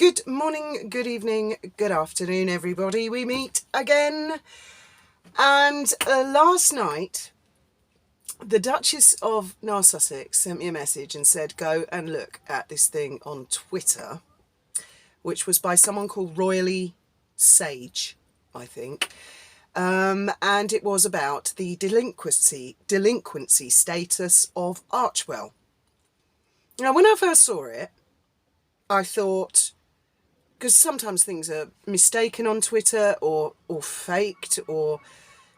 Good morning, good evening, good afternoon, everybody. We meet again. And last night, the Duchess of Sussex sent me a message and said, go and look at this thing on Twitter, which was by someone called Royally Sage, I think. And it was about the delinquency status of Archwell. Now, when I first saw it, I thought, because sometimes things are mistaken on Twitter or faked or,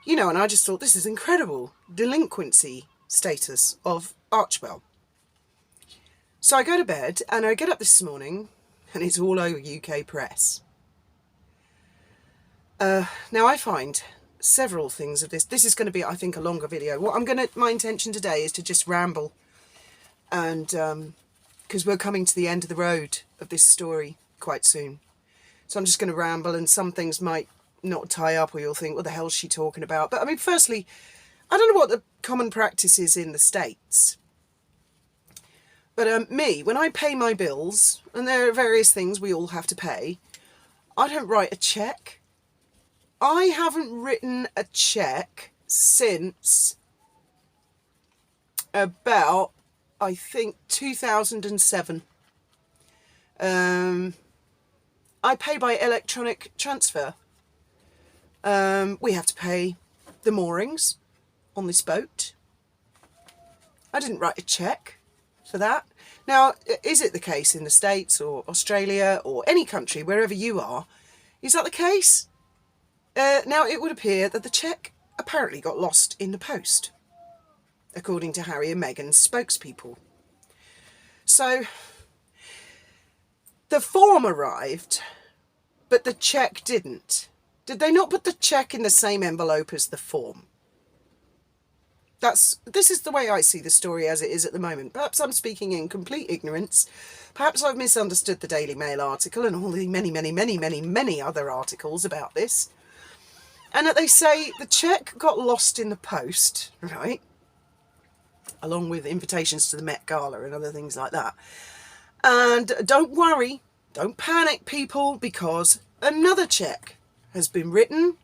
you know, and I just thought, this is incredible. Delinquency status of Archwell. So I go to bed and I get up this morning and it's all over UK press. Now I find several things of this. This is going to be, I think, a longer video. My intention today is to just ramble and, because we're coming to the end of the road of this story quite soon. So I'm just going to ramble, and some things might not tie up, or you'll think, what the hell's she talking about? But I mean, firstly, I don't know what the common practice is in the States. But when I pay my bills, and there are various things we all have to pay, I don't write a cheque. I haven't written a cheque since about, I think, 2007. I pay by electronic transfer. We have to pay the moorings on this boat. I didn't write a cheque for that. Now, is it the case in the States or Australia or any country, wherever you are? Is that the case? Now, it would appear that the cheque apparently got lost in the post, according to Harry and Meghan's spokespeople. So, the form arrived, but the cheque didn't. Did they not put the cheque in the same envelope as the form? This is the way I see the story as it is at the moment. Perhaps I'm speaking in complete ignorance. Perhaps I've misunderstood the Daily Mail article and all the many other articles about this. And that they say the cheque got lost in the post, right? Along with invitations to the Met Gala and other things like that. And don't worry, don't panic, people, because another cheque has been written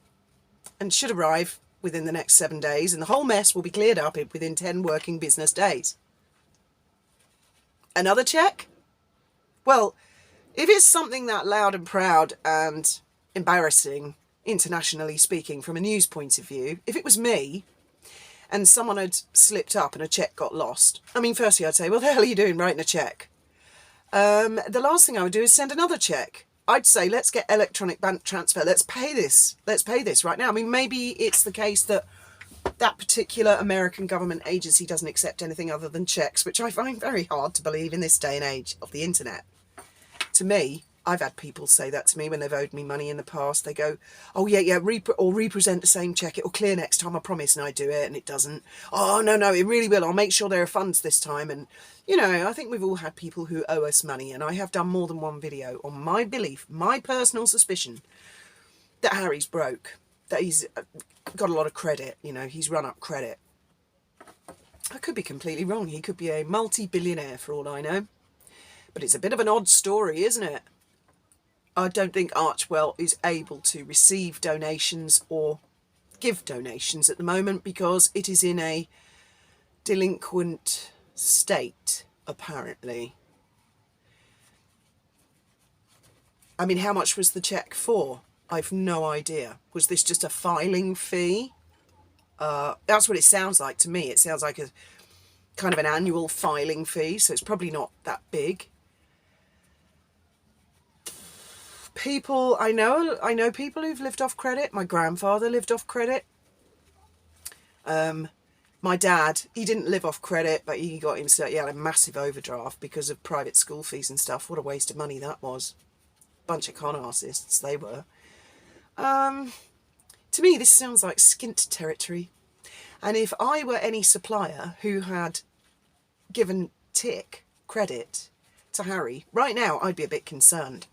and should arrive within the next 7 days, and the whole mess will be cleared up within 10 working business days. Another cheque? Well, if it's something that loud and proud and embarrassing, internationally speaking, from a news point of view, if it was me and someone had slipped up and a cheque got lost, I mean, firstly I'd say, what the hell are you doing writing a cheque? The last thing I would do is send another cheque. I'd say, let's get electronic bank transfer. Let's pay this. Let's pay this right now. I mean, maybe it's the case that that particular American government agency doesn't accept anything other than cheques, which I find very hard to believe in this day and age of the internet. To me, I've had people say that to me when they've owed me money in the past. They go, oh, yeah, represent the same cheque. It'll clear next time, I promise. And I do it, and it doesn't. Oh, no, it really will. I'll make sure there are funds this time. And, you know, I think we've all had people who owe us money. And I have done more than one video on my belief, my personal suspicion, that Harry's broke. That he's got a lot of credit. You know, he's run up credit. I could be completely wrong. He could be a multi-billionaire for all I know. But it's a bit of an odd story, isn't it? I don't think Archwell is able to receive donations or give donations at the moment because it is in a delinquent state, apparently. I mean, how much was the cheque for? I've no idea. Was this just a filing fee? That's what it sounds like to me. It sounds like a kind of an annual filing fee, so it's probably not that big. People, I know people who've lived off credit. My grandfather lived off credit. My dad, he didn't live off credit, but he had a massive overdraft because of private school fees and stuff. What a waste of money that was. Bunch of con artists, they were. To me, this sounds like skint territory. And if I were any supplier who had given tick credit to Harry, right now I'd be a bit concerned.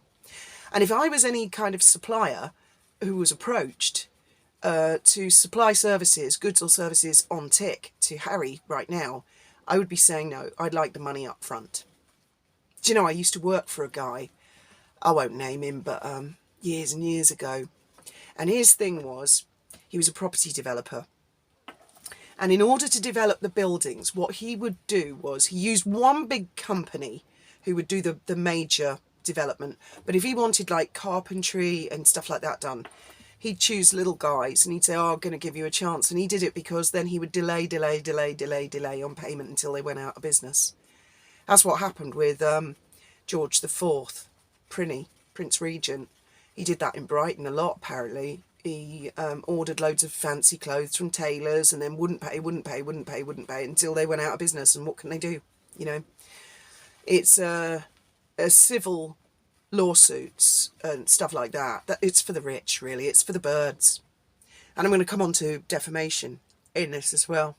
And if I was any kind of supplier who was approached to supply services, goods or services on tick to Harry right now, I would be saying no, I'd like the money up front. Do you know, I used to work for a guy I won't name him, but years and years ago. And his thing was, he was a property developer. And in order to develop the buildings, what he would do was he used one big company who would do the major development. But if he wanted like carpentry and stuff like that done, he'd choose little guys and he'd say, oh, I'm going to give you a chance. And he did it because then he would delay on payment until they went out of business. That's what happened with George IV, Prince Regent. He did that in Brighton a lot, apparently. He ordered loads of fancy clothes from tailors and then wouldn't pay until they went out of business. And what can they do? You know, it's a civil lawsuits and stuff like that. It's for the rich, really. It's for the birds. And I'm going to come on to defamation in this as well.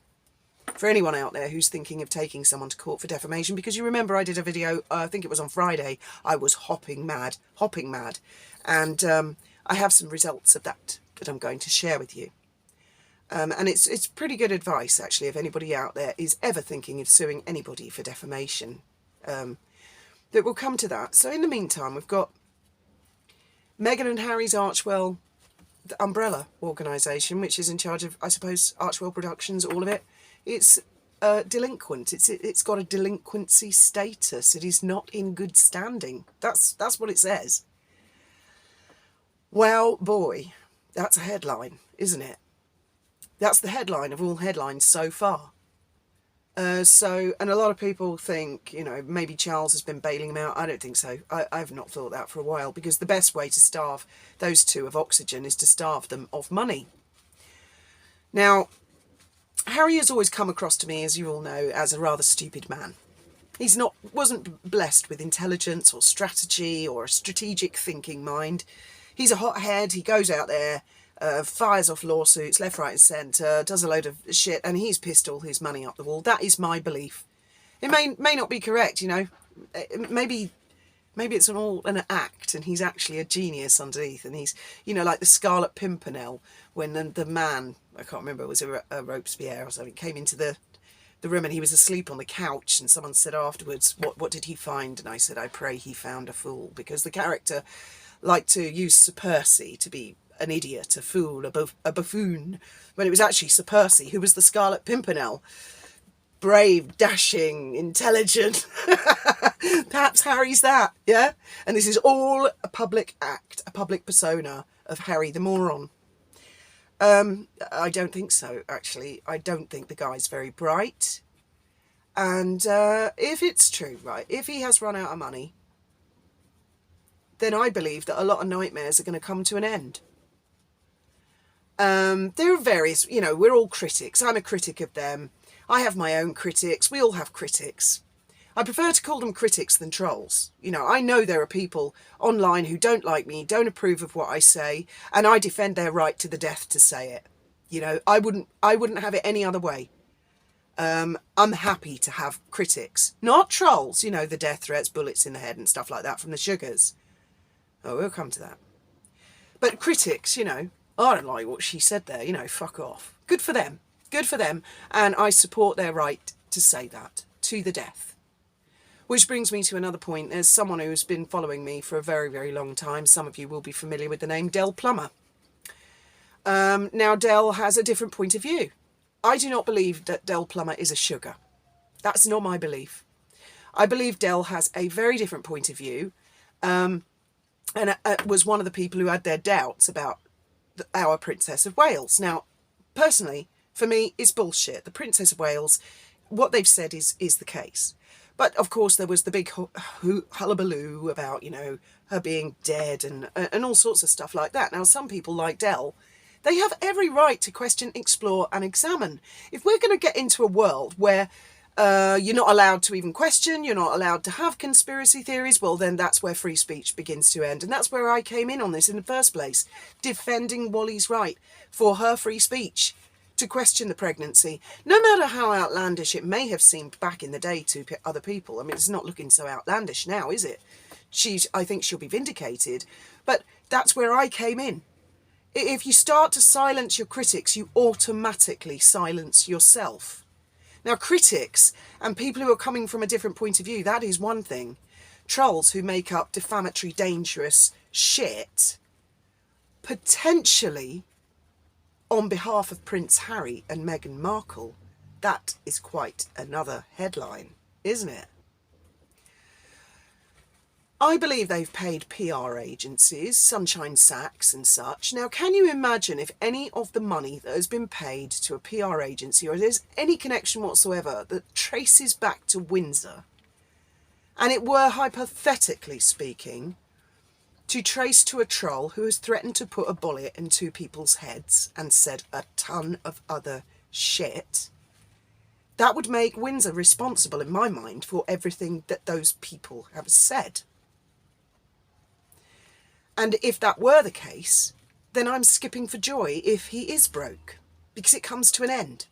For anyone out there who's thinking of taking someone to court for defamation, because you remember I did a video, I think it was on Friday, I was hopping mad. And I have some results of that I'm going to share with you. And it's pretty good advice, actually, if anybody out there is ever thinking of suing anybody for defamation. That will come to that. So in the meantime, we've got Meghan and Harry's Archwell, the umbrella organisation, which is in charge of, I suppose, Archwell Productions, all of it. It's delinquent. It's got a delinquency status. It is not in good standing. That's what it says. Well, boy, that's a headline, isn't it? That's the headline of all headlines so far. And a lot of people think, you know, maybe Charles has been bailing them out. I don't think so. I've not thought that for a while, because the best way to starve those two of oxygen is to starve them of money. Now, Harry has always come across to me, as you all know, as a rather stupid man. Wasn't blessed with intelligence or strategy or a strategic thinking mind. He's a hothead. He goes out there, fires off lawsuits left, right and centre, does a load of shit, and he's pissed all his money up the wall. That is my belief. It may not be correct, you know. Maybe it's all an act and he's actually a genius underneath, and he's, you know, like the Scarlet Pimpernel, when the man, I can't remember, it was a Robespierre or something, came into the room and he was asleep on the couch, and someone said afterwards, what did he find? And I said, I pray he found a fool, because the character liked to use Sir Percy to be an idiot, a fool, a buffoon, when it was actually Sir Percy who was the Scarlet Pimpernel. Brave, dashing, intelligent. Perhaps Harry's that, yeah? And this is all a public act, a public persona of Harry the moron. I don't think so, actually. I don't think the guy's very bright. And if it's true, right, if he has run out of money, then I believe that a lot of nightmares are going to come to an end. There are various, you know, we're all critics. I'm a critic of them. I have my own critics. We all have critics. I prefer to call them critics than trolls. You know, I know there are people online who don't like me, don't approve of what I say, and I defend their right to the death to say it. You know, I wouldn't have it any other way. I'm happy to have critics, not trolls, you know, the death threats, bullets in the head and stuff like that from the sugars. Oh, we'll come to that. But critics, you know, I don't like what she said there, you know, fuck off. Good for them. Good for them. And I support their right to say that to the death. Which brings me to another point. There's someone who's been following me for a very, very long time. Some of you will be familiar with the name Del Plummer. Now, Del has a different point of view. I do not believe that Del Plummer is a sugar. That's not my belief. I believe Del has a very different point of view. And was one of the people who had their doubts about our Princess of Wales. Now, personally, for me, it's bullshit. The Princess of Wales, what they've said is the case. But, of course, there was the big hullabaloo about, you know, her being dead and all sorts of stuff like that. Now, some people like Del, they have every right to question, explore and examine. If we're going to get into a world where you're not allowed to even question, you're not allowed to have conspiracy theories, well, then that's where free speech begins to end. And that's where I came in on this in the first place, defending Wally's right for her free speech to question the pregnancy, no matter how outlandish it may have seemed back in the day to other people. I mean, it's not looking so outlandish now, is it? I think she'll be vindicated, but that's where I came in. If you start to silence your critics, you automatically silence yourself. Now, critics and people who are coming from a different point of view, that is one thing. trolls who make up defamatory, dangerous shit, potentially on behalf of Prince Harry and Meghan Markle. That is quite another headline, isn't it? I believe they've paid PR agencies, Sunshine Sacks and such. Now, can you imagine if any of the money that has been paid to a PR agency, or there's any connection whatsoever that traces back to Windsor, and it were, hypothetically speaking, to trace to a troll who has threatened to put a bullet in two people's heads and said a ton of other shit, that would make Windsor responsible, in my mind, for everything that those people have said. And if that were the case, then I'm skipping for joy if he is broke, because it comes to an end.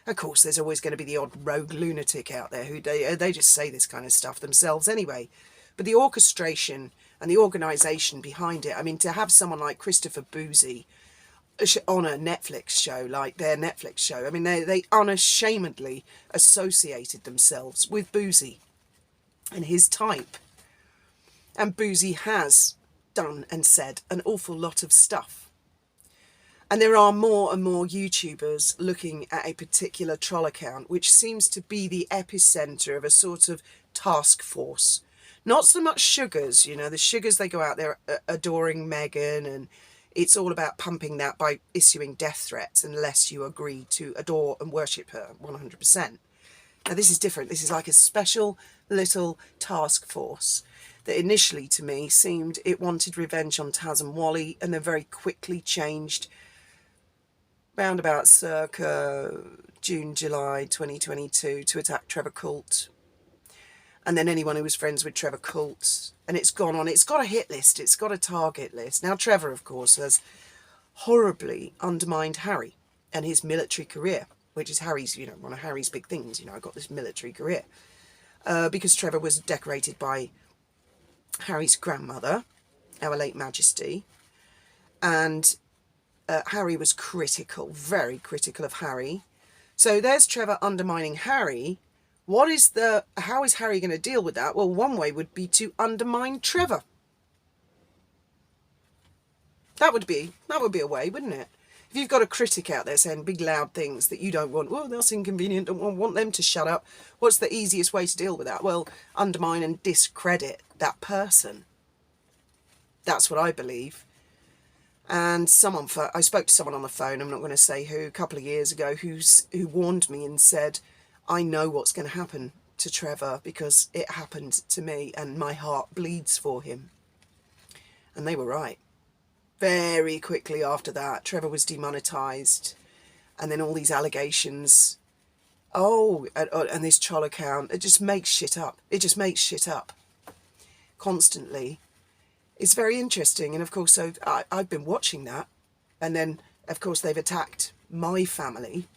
Of course, there's always going to be the odd rogue lunatic out there who they just say this kind of stuff themselves anyway. But the orchestration and the organisation behind it, I mean, to have someone like Christopher Boozy on a Netflix show, like their Netflix show, I mean, they unashamedly associated themselves with Boozy and his type. And Boozy has done and said an awful lot of stuff. And there are more and more YouTubers looking at a particular troll account, which seems to be the epicenter of a sort of task force. Not so much sugars, you know, the sugars, they go out there adoring Meghan, and it's all about pumping that by issuing death threats unless you agree to adore and worship her 100%. Now, this is different. This is like a special little task force that initially, to me, seemed it wanted revenge on Taz and Wally, and then very quickly changed round about circa June, July 2022 to attack Trevor Coult. And then anyone who was friends with Trevor Coult. And it's gone on. It's got a hit list. It's got a target list. Now, Trevor, of course, has horribly undermined Harry and his military career, which is Harry's, you know, one of Harry's big things. You know, I got this military career. Because Trevor was decorated by Harry's grandmother, our late Majesty, and Harry was critical, very critical of Harry. So there's Trevor undermining Harry. How is Harry going to deal with that? Well, one way would be to undermine Trevor. That would be a way, wouldn't it? If you've got a critic out there saying big loud things that you don't want, well, that's inconvenient, don't want them to shut up, what's the easiest way to deal with that? Well, undermine and discredit that person. That's what I believe. And I spoke to someone on the phone, I'm not going to say who, a couple of years ago, who warned me and said, I know what's going to happen to Trevor because it happened to me and my heart bleeds for him. And they were right. Very quickly after that, Trevor was demonetised, and then all these allegations. Oh, and this troll account, it just makes shit up. It just makes shit up constantly. It's very interesting, and of course, so I've been watching that, and then of course they've attacked my family,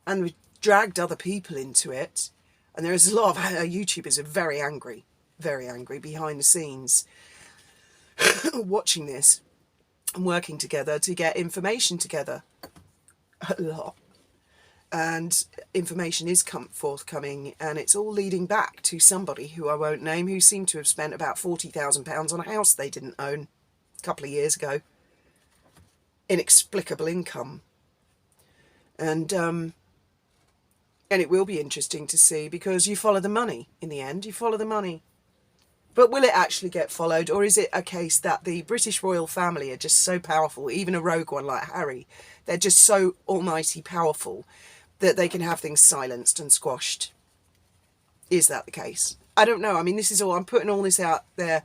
and we've dragged other people into it, and there is a lot of YouTubers who are very angry behind the scenes, watching this. And working together to get information together a lot, and information is forthcoming, and it's all leading back to somebody who I won't name, who seemed to have spent about £40,000 on a house they didn't own a couple of years ago. Inexplicable income. And it will be interesting to see, because you follow the money in the end. You follow the money. But will it actually get followed, or is it a case that the British royal family are just so powerful, even a rogue one like Harry, they're just so almighty powerful that they can have things silenced and squashed? Is that the case? I don't know. I mean, this is all, I'm putting all this out there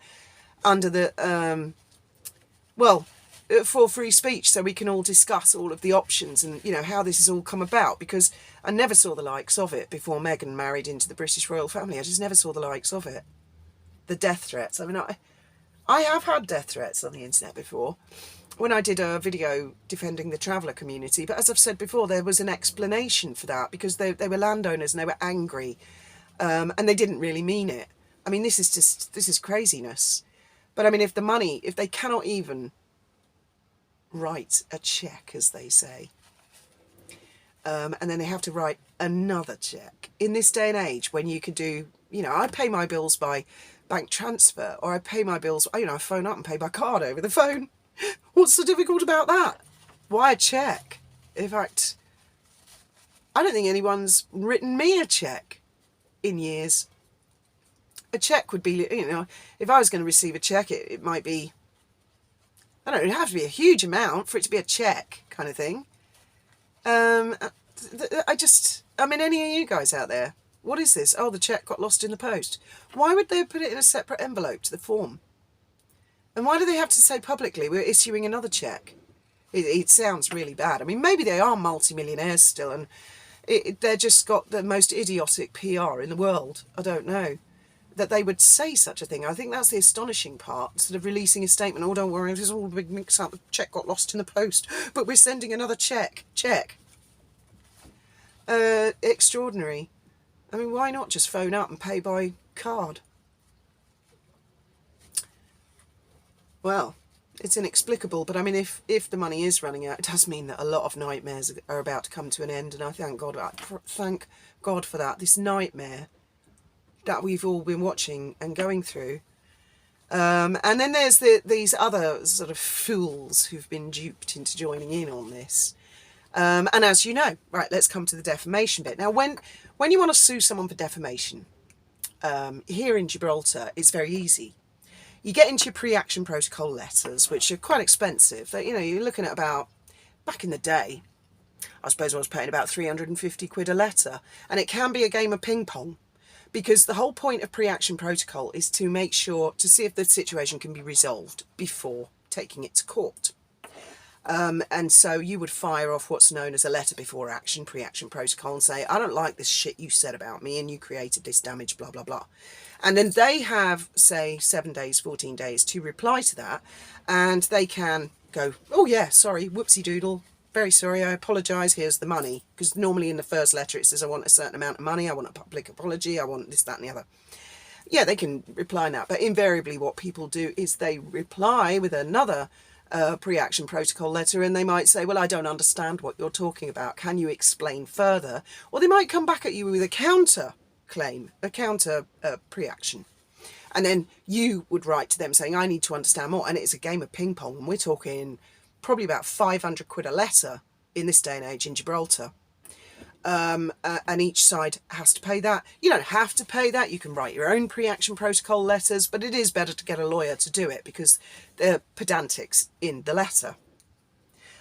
under the, for free speech, so we can all discuss all of the options and, you know, how this has all come about, because I never saw the likes of it before Meghan married into the British royal family. I just never saw the likes of it. The death threats. I mean, I have had death threats on the internet before when I did a video defending the traveller community. But as I've said before, there was an explanation for that, because they were landowners and they were angry, and they didn't really mean it. I mean, this is craziness. But I mean, if they cannot even write a cheque, as they say, and then they have to write another cheque in this day and age when you can do, you know, I pay my bills by bank transfer, or I pay my bills, you know, I phone up and pay by card over the phone. What's so difficult about that? Why a cheque? In fact, I don't think anyone's written me a cheque in years. A cheque would be, you know, if I was going to receive a cheque, it might be, I don't know, it'd have to be a huge amount for it to be a cheque kind of thing. I mean, any of you guys out there, what is this? Oh, the cheque got lost in the post. Why would they put it in a separate envelope to the form? And why do they have to say publicly, we're issuing another cheque? It sounds really bad. I mean, maybe they are multimillionaires still, and they're just got the most idiotic PR in the world. I don't know. That they would say such a thing. I think that's the astonishing part, instead of releasing a statement, oh, don't worry, this is all a big mix-up, the cheque got lost in the post, but we're sending another cheque. Extraordinary. I mean, why not just phone up and pay by card? Well, it's inexplicable, but I mean, if the money is running out, it does mean that a lot of nightmares are about to come to an end, and I thank God for that. This nightmare that we've all been watching and going through. And then there's these other sort of fools who've been duped into joining in on this. And as you know, right, let's come to the defamation bit. Now, when you want to sue someone for defamation, here in Gibraltar, it's very easy. You get into your pre-action protocol letters, which are quite expensive. You know, you're looking at about, back in the day, I suppose I was paying about 350 quid a letter. And it can be a game of ping pong. Because the whole point of pre-action protocol is to make sure, to see if the situation can be resolved before taking it to court. And so you would fire off what's known as a letter before action, pre-action protocol, and say, I don't like this shit you said about me and you created this damage, blah, blah, blah. And then they have, say, 7 days, 14 days to reply to that. And they can go, oh yeah, sorry, whoopsie doodle. Very sorry, I apologise, here's the money. Because normally in the first letter it says I want a certain amount of money, I want a public apology, I want this, that and the other. Yeah, they can reply now, but invariably what people do is they reply with another pre-action protocol letter, and they might say, well, I don't understand what you're talking about, can you explain further? Or they might come back at you with a counter claim, a counter pre-action. And then you would write to them saying, I need to understand more. And it's a game of ping pong, and we're talking probably about 500 quid a letter in this day and age in Gibraltar. And each side has to pay that. You don't have to pay that. You can write your own pre-action protocol letters, but it is better to get a lawyer to do it because they're pedantics in the letter.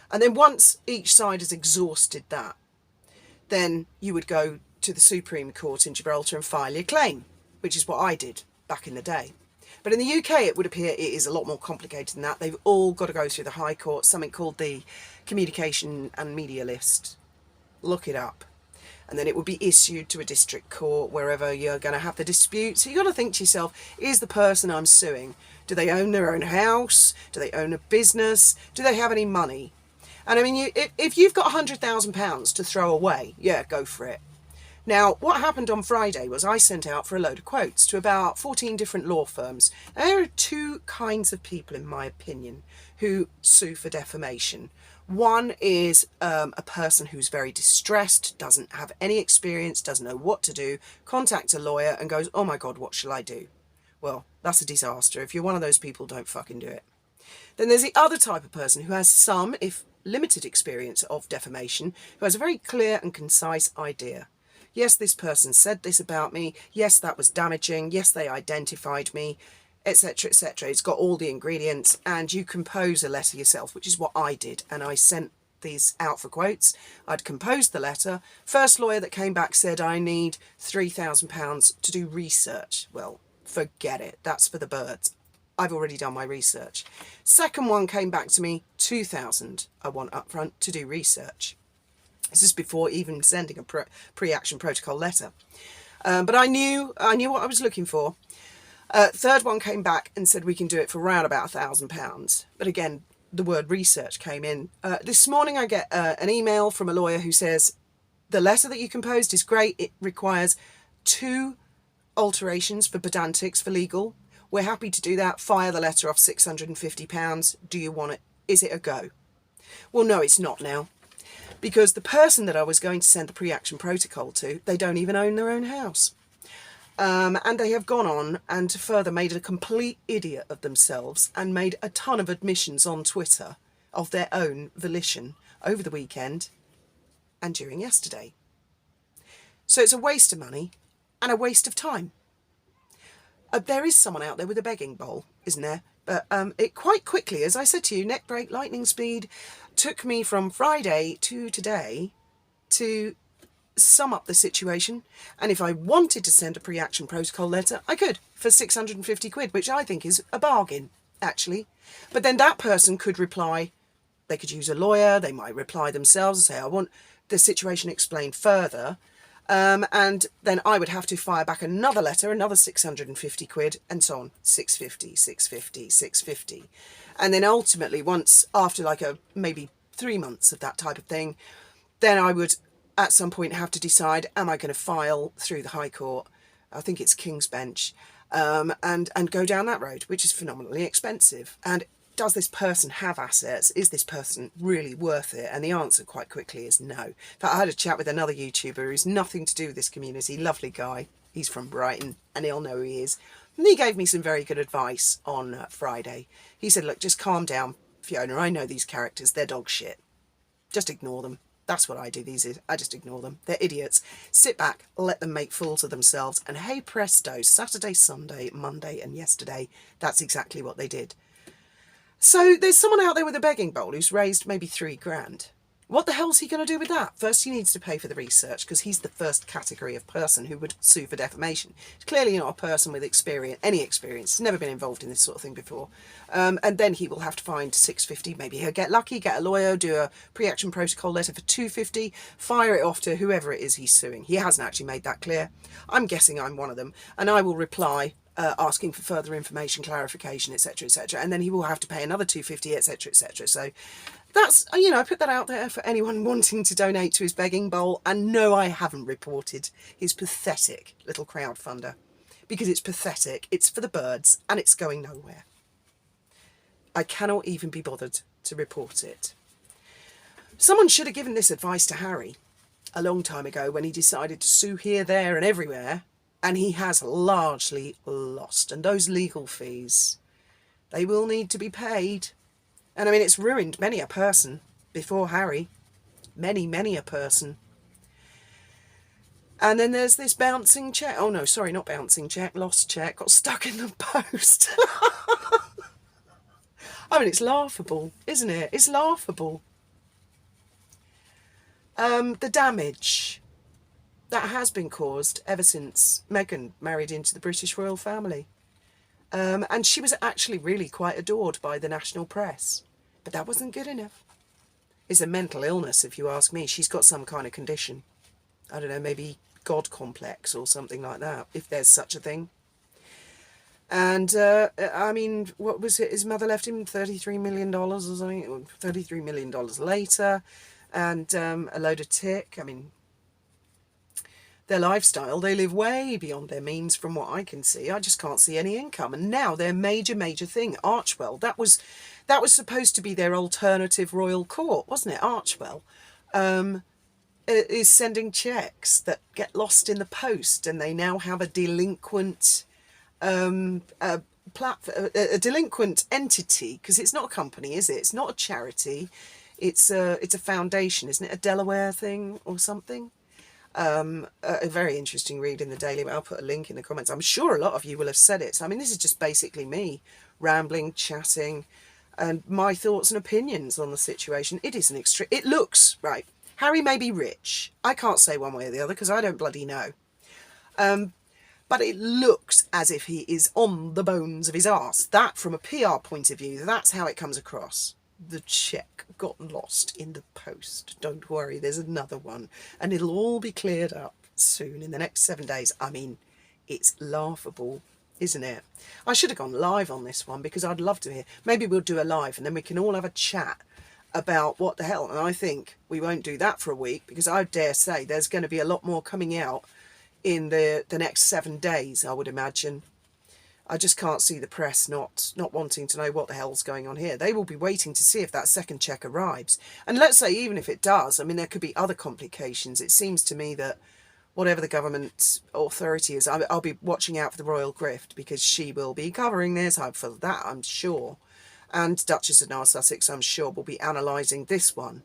And then once each side has exhausted that, then you would go to the Supreme Court in Gibraltar and file your claim, which is what I did back in the day. But in the UK, it would appear it is a lot more complicated than that. They've all got to go through the High Court, something called the Communication and Media List. Look it up. And then it would be issued to a district court wherever you're going to have the dispute. So you've got to think to yourself, is the person I'm suing, do they own their own house? Do they own a business? Do they have any money? And I mean, if you've got £100,000 to throw away, yeah, go for it. Now, what happened on Friday was I sent out for a load of quotes to about 14 different law firms. Now, there are two kinds of people, in my opinion, who sue for defamation. One is a person who's very distressed, doesn't have any experience, doesn't know what to do, contacts a lawyer and goes, oh my God, what shall I do? Well, that's a disaster. If you're one of those people, don't fucking do it. Then there's the other type of person who has some, if limited, experience of defamation, who has a very clear and concise idea. Yes, this person said this about me. Yes, that was damaging. Yes, they identified me, etc., etc. It's got all the ingredients, and you compose a letter yourself, which is what I did. And I sent these out for quotes. I'd composed the letter. First lawyer that came back said, I need £3,000 to do research. Well, forget it. That's for the birds. I've already done my research. Second one came back to me, 2,000 I want up front to do research. This is before even sending a pre-action protocol letter. But I knew what I was looking for. Third one came back and said we can do it for around about £1,000. But again, the word research came in. This morning I get an email from a lawyer who says, the letter that you composed is great. It requires 2 alterations for pedantics for legal. We're happy to do that. Fire the letter off £650. Do you want it? Is it a go? Well, no, it's not now. Because the person that I was going to send the pre-action protocol to, they don't even own their own house. And they have gone on and further made a complete idiot of themselves and made a ton of admissions on Twitter of their own volition over the weekend and during yesterday. So it's a waste of money and a waste of time. There is someone out there with a begging bowl, isn't there? But it quite quickly, as I said to you, neck break, lightning speed, took me from Friday to today to sum up the situation. And if I wanted to send a pre-action protocol letter, I could for 650 quid, which I think is a bargain, actually. But then that person could reply, they could use a lawyer, they might reply themselves and say, I want the situation explained further. And then I would have to fire back another letter, another 650 quid, and so on. 650, 650, 650. And then ultimately, once after like maybe 3 months of that type of thing, then I would at some point have to decide, am I going to file through the High Court? I think it's King's Bench, and go down that road, which is phenomenally expensive. And does this person have assets? Is this person really worth it? And the answer quite quickly is no. But I had a chat with another YouTuber who's nothing to do with this community, lovely guy. He's from Brighton and he'll know who he is. And he gave me some very good advice on Friday. He said, look, just calm down, Fiona. I know these characters. They're dog shit. Just ignore them. That's what I do these days. I just ignore them. They're idiots. Sit back, let them make fools of themselves. And hey presto, Saturday, Sunday, Monday and yesterday, that's exactly what they did. So there's someone out there with a begging bowl who's raised maybe £3,000. What the hell's he going to do with that? First, he needs to pay for the research because he's the first category of person who would sue for defamation. He's clearly not a person with experience, any experience. He's never been involved in this sort of thing before. And then he will have to find 650. Maybe he'll get lucky, get a lawyer, do a pre-action protocol letter for 250, fire it off to whoever it is he's suing. He hasn't actually made that clear. I'm guessing I'm one of them. And I will reply asking for further information, clarification, etc., etc., and then he will have to pay another 250, etc., etc. So that's, you know, I put that out there for anyone wanting to donate to his begging bowl. And no, I haven't reported his pathetic little crowdfunder because it's pathetic. It's for the birds and it's going nowhere. I cannot even be bothered to report it. Someone should have given this advice to Harry a long time ago when he decided to sue here, there, and everywhere. And he has largely lost. And those legal fees, they will need to be paid. And I mean, it's ruined many a person before Harry. Many a person. And then there's this bouncing cheque. Oh no, sorry, not bouncing cheque. Lost cheque. Got stuck in the post. I mean, it's laughable, isn't it? It's laughable. The damage that has been caused ever since Meghan married into the British royal family. And she was actually really quite adored by the national press. But that wasn't good enough. It's a mental illness, if you ask me. She's got some kind of condition. I don't know, maybe God complex or something like that, if there's such a thing. And, I mean, what was it? His mother left him $33 million or something, $33 million later, and a load of tick. I mean, their lifestyle, they live way beyond their means from what I can see. I just can't see any income. And now their major thing, Archwell, that was supposed to be their alternative royal court, wasn't it? Archwell is sending cheques that get lost in the post, and they now have a delinquent a delinquent entity, because it's not a company, is it? It's not a charity. It's a foundation, isn't it? A Delaware thing or something. A very interesting read in the Daily Mail. I'll put a link in the comments. I'm sure a lot of you will have said it. So, I mean, this is just basically me rambling, chatting, and my thoughts and opinions on the situation. It is an extreme. It looks, right, Harry may be rich. I can't say one way or the other because I don't bloody know. But it looks as if he is on the bones of his arse. That, from a PR point of view, that's how it comes across. The cheque got lost in the post. Don't worry, there's another one. And it'll all be cleared up soon in the next 7 days. I mean, it's laughable, isn't it? I should have gone live on this one because I'd love to hear. Maybe we'll do a live and then we can all have a chat about what the hell. And I think we won't do that for a week because I dare say there's going to be a lot more coming out in the next 7 days, I would imagine. I just can't see the press not wanting to know what the hell's going on here. They will be waiting to see if that second cheque arrives. And let's say even if it does, I mean, there could be other complications. It seems to me that whatever the government authority is. I'll be watching out for the royal grift, because she will be covering this. For that, I'm sure. And Duchess of North Sussex, I'm sure, will be analysing this one.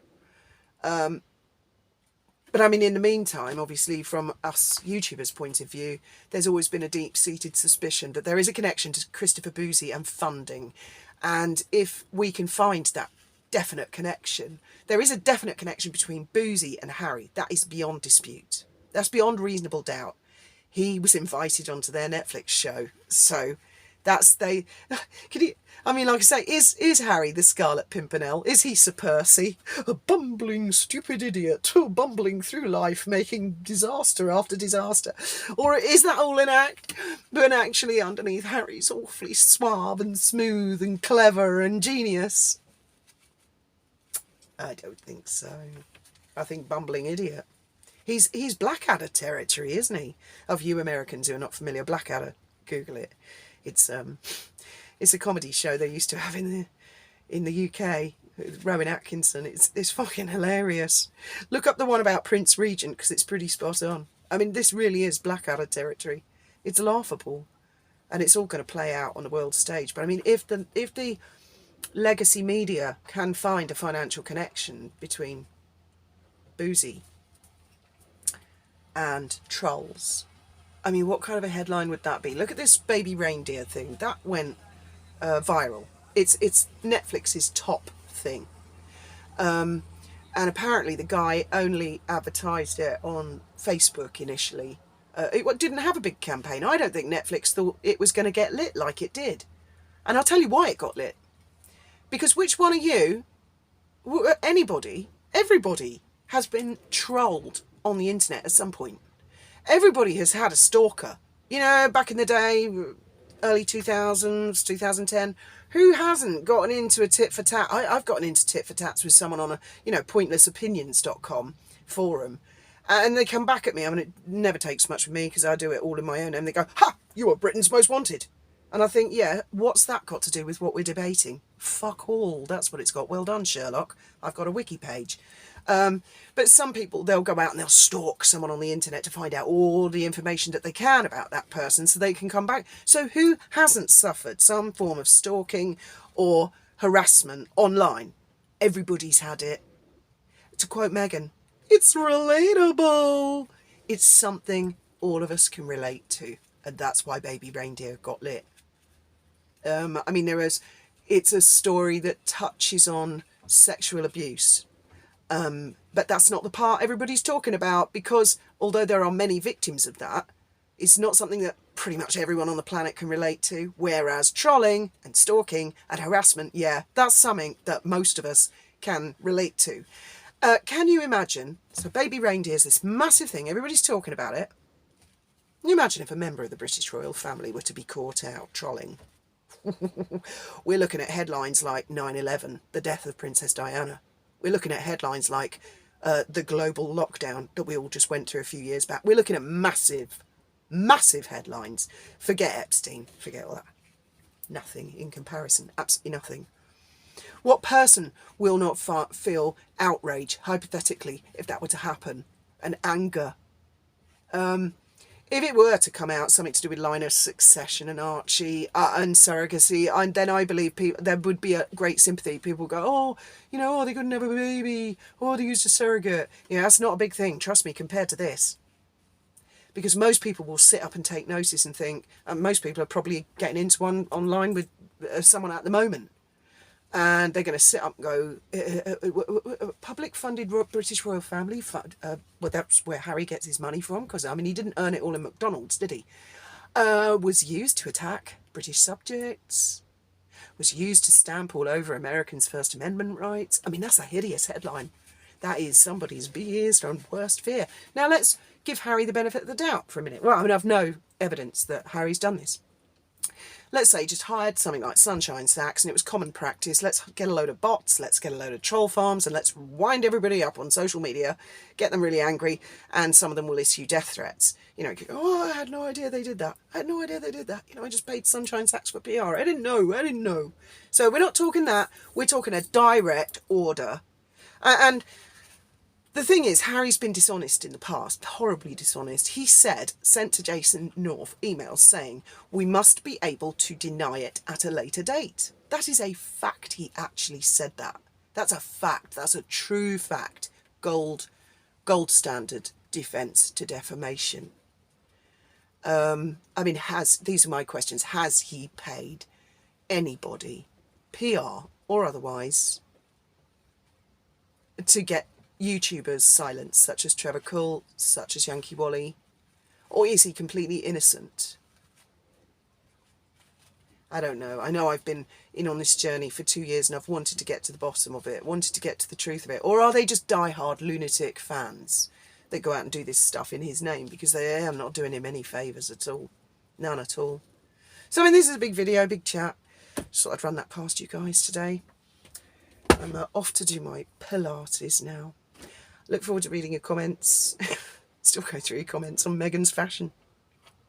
But I mean, in the meantime, obviously, from us YouTubers' point of view, there's always been a deep-seated suspicion that there is a connection to Christopher Boozy and funding. And if we can find that definite connection, there is a definite connection between Boozy and Harry. That is beyond dispute. That's beyond reasonable doubt. He was invited onto their Netflix show. So that's can you, I mean, like I say, is Harry the Scarlet Pimpernel? Is he Sir Percy? A bumbling, stupid idiot, bumbling through life, making disaster after disaster? Or is that all an act? But actually underneath, Harry's awfully suave and smooth and clever and genius? I don't think so. I think bumbling idiot. He's Blackadder territory, isn't he? Of you Americans who are not familiar, Blackadder, Google it. It's a comedy show they used to have in the UK with Rowan Atkinson. It's fucking hilarious. Look up the one about Prince Regent, because it's pretty spot on. I mean, this really is Blackadder territory. It's laughable, and it's all going to play out on the world stage. But I mean, if the legacy media can find a financial connection between Boozy and trolls, I mean, what kind of a headline would that be? Look at this baby reindeer thing. That went viral. It's Netflix's top thing. And apparently the guy only advertised it on Facebook initially. It didn't have a big campaign. I don't think Netflix thought it was going to get lit like it did. And I'll tell you why it got lit. Because which one of you, anybody, everybody has been trolled on the internet at some point. Everybody has had a stalker. You know, back in the day, early 2000s, 2010, who hasn't gotten into a tit for tat? I've gotten into tit for tats with someone on a, pointlessopinions.com forum. And they come back at me. I mean, it never takes much with me because I do it all in my own. And they go, "Ha, you are Britain's most wanted." And I think, yeah, what's that got to do with what we're debating? Fuck all. That's what it's got. Well done, Sherlock. I've got a wiki page. But some people, they'll go out and they'll stalk someone on the internet to find out all the information that they can about that person so they can come back. So who hasn't suffered some form of stalking or harassment online? Everybody's had it. To quote Megan, it's relatable. It's something all of us can relate to. And that's why Baby Reindeer got lit. I mean, it's a story that touches on sexual abuse. But that's not the part everybody's talking about, because although there are many victims of that, it's not something that pretty much everyone on the planet can relate to. Whereas trolling and stalking and harassment, yeah, that's something that most of us can relate to. Can you imagine? So Baby Reindeer is this massive thing. Everybody's talking about it. Can you imagine if a member of the British royal family were to be caught out trolling? We're looking at headlines like 9/11, the death of Princess Diana. We're looking at headlines like the global lockdown that we all just went through a few years back. We're looking at massive, massive headlines. Forget Epstein. Forget all that. Nothing in comparison. Absolutely nothing. What person will not feel outrage, hypothetically, if that were to happen, and anger? If it were to come out something to do with line of succession and Archie and surrogacy, then I believe there would be a great sympathy. People go, they couldn't have a baby. Oh, they used a surrogate. Yeah, that's not a big thing, trust me, compared to this. Because most people will sit up and take notice and think, and most people are probably getting into one online with someone at the moment. And they're going to sit up and go, public-funded British royal family, well, that's where Harry gets his money from, because, I mean, he didn't earn it all in McDonald's, did he? Was used to attack British subjects, was used to stamp all over Americans' First Amendment rights. I mean, that's a hideous headline. That is somebody's biggest and worst fear. Now, let's give Harry the benefit of the doubt for a minute. Well, I mean, I've no evidence that Harry's done this. Let's say he just hired something like Sunshine Sacks and it was common practice. Let's get a load of bots, let's get a load of troll farms, and let's wind everybody up on social media, get them really angry, and some of them will issue death threats. I had no idea they did that. I had no idea they did that. I just paid Sunshine Sacks for PR. I didn't know. So we're not talking that. We're talking a direct order. And The thing is, Harry's been dishonest in the past, horribly dishonest. He sent to Jason North emails saying, we must be able to deny it at a later date. That is a fact. He actually said that. That's a fact. That's a true fact. Gold standard defence to defamation. I mean, these are my questions. Has he paid anybody, PR or otherwise, to get YouTubers silenced, such as Trevor Cull, such as Yankee Wally? Or is he completely innocent? I don't know. I know I've been in on this journey for 2 years and I've wanted to get to the bottom of it, wanted to get to the truth of it. Or are they just die-hard lunatic fans that go out and do this stuff in his name? Because they are not doing him any favours at all. None at all. So, I mean, this is a big video, big chat. Just thought I'd run that past you guys today. I'm off to do my Pilates now. Look forward to reading your comments. Still go through your comments on Meghan's fashion.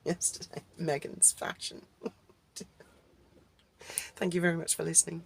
Yesterday, Meghan's fashion. Thank you very much for listening.